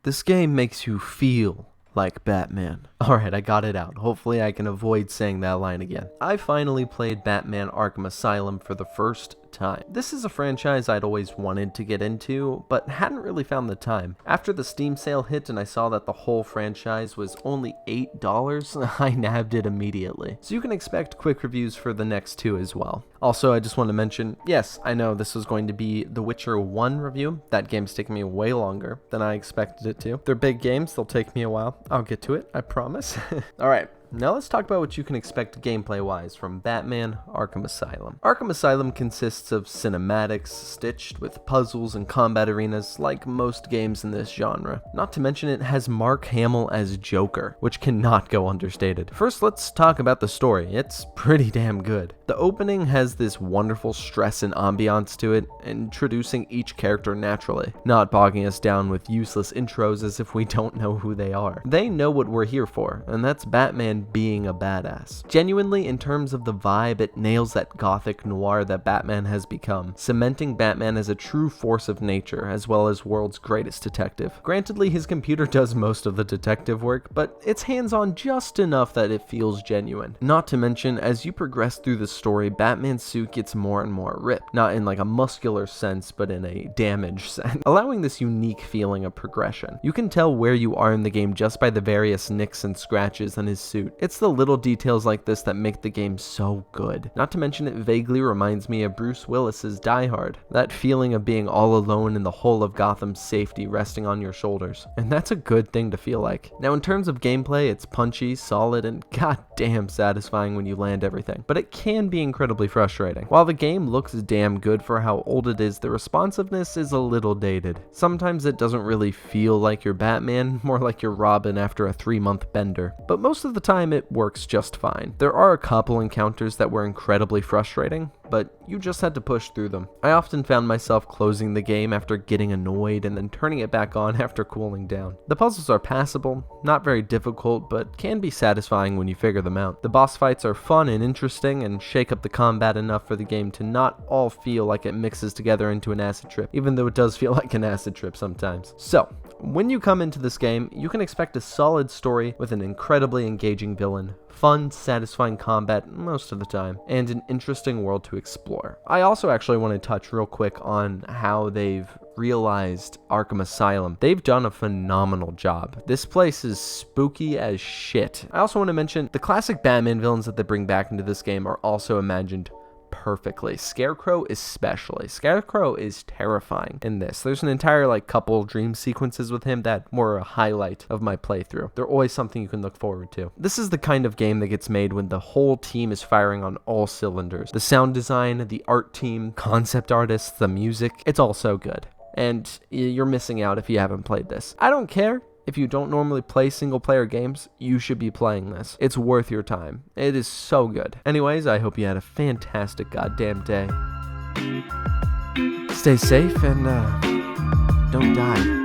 This game makes you feel like Batman. Alright, I got it out. Hopefully I can avoid saying that line again. I finally played Batman Arkham Asylum for the first time. This is a franchise I'd always wanted to get into, but hadn't really found the time. After the Steam sale hit and I saw that the whole franchise was only $8, I nabbed it immediately. So you can expect quick reviews for the next two as well. Also, I just want to mention, yes, I know this was going to be the Witcher 1 review. That game's taking me way longer than I expected it to. They're big games, they'll take me a while. I'll get to it, I promise. Alright. Now let's talk about what you can expect gameplay-wise from Batman Arkham Asylum. Arkham Asylum consists of cinematics stitched with puzzles and combat arenas like most games in this genre. Not to mention it has Mark Hamill as Joker, which cannot go understated. First, let's talk about the story. It's pretty damn good. The opening has this wonderful stress and ambiance to it, introducing each character naturally, not bogging us down with useless intros as if we don't know who they are. They know what we're here for, and that's Batman being a badass. Genuinely, in terms of the vibe, it nails that gothic noir that Batman has become, cementing Batman as a true force of nature, as well as world's greatest detective. Grantedly, his computer does most of the detective work, but it's hands-on just enough that it feels genuine. Not to mention, as you progress through the story, Batman's suit gets more and more ripped, not in like a muscular sense, but in a damaged sense, allowing this unique feeling of progression. You can tell where you are in the game just by the various nicks and scratches on his suit. It's the little details like this that make the game so good. Not to mention it vaguely reminds me of Bruce Willis's Die Hard, that feeling of being all alone in the whole of Gotham's safety resting on your shoulders. And that's a good thing to feel like. Now in terms of gameplay, it's punchy, solid, and goddamn satisfying when you land everything. But it can be incredibly frustrating. While the game looks damn good for how old it is, the responsiveness is a little dated. Sometimes it doesn't really feel like you're Batman, more like you're Robin after a 3-month bender. But most of the time it works just fine. There are a couple encounters that were incredibly frustrating, but you just had to push through them. I often found myself closing the game after getting annoyed and then turning it back on after cooling down. The puzzles are passable, not very difficult, but can be satisfying when you figure them out. The boss fights are fun and interesting and shake up the combat enough for the game to not all feel like it mixes together into an acid trip, even though it does feel like an acid trip sometimes. So, when you come into this game, you can expect a solid story with an incredibly engaging villain, fun, satisfying combat most of the time, and an interesting world to explore. I also actually want to touch real quick on how they've realized Arkham Asylum. They've done a phenomenal job. This place is spooky as shit. I also want to mention the classic Batman villains that they bring back into this game are also imagined perfectly. Scarecrow especially. Scarecrow is terrifying in this. There's an entire couple dream sequences with him that were a highlight of my playthrough. They're always something you can look forward to. This is the kind of game that gets made when the whole team is firing on all cylinders. The sound design, the art team, concept artists, the music, it's all so good. And you're missing out if you haven't played this. I don't care. If you don't normally play single-player games, you should be playing this. It's worth your time. It is so good. Anyways, I hope you had a fantastic goddamn day. Stay safe and don't die.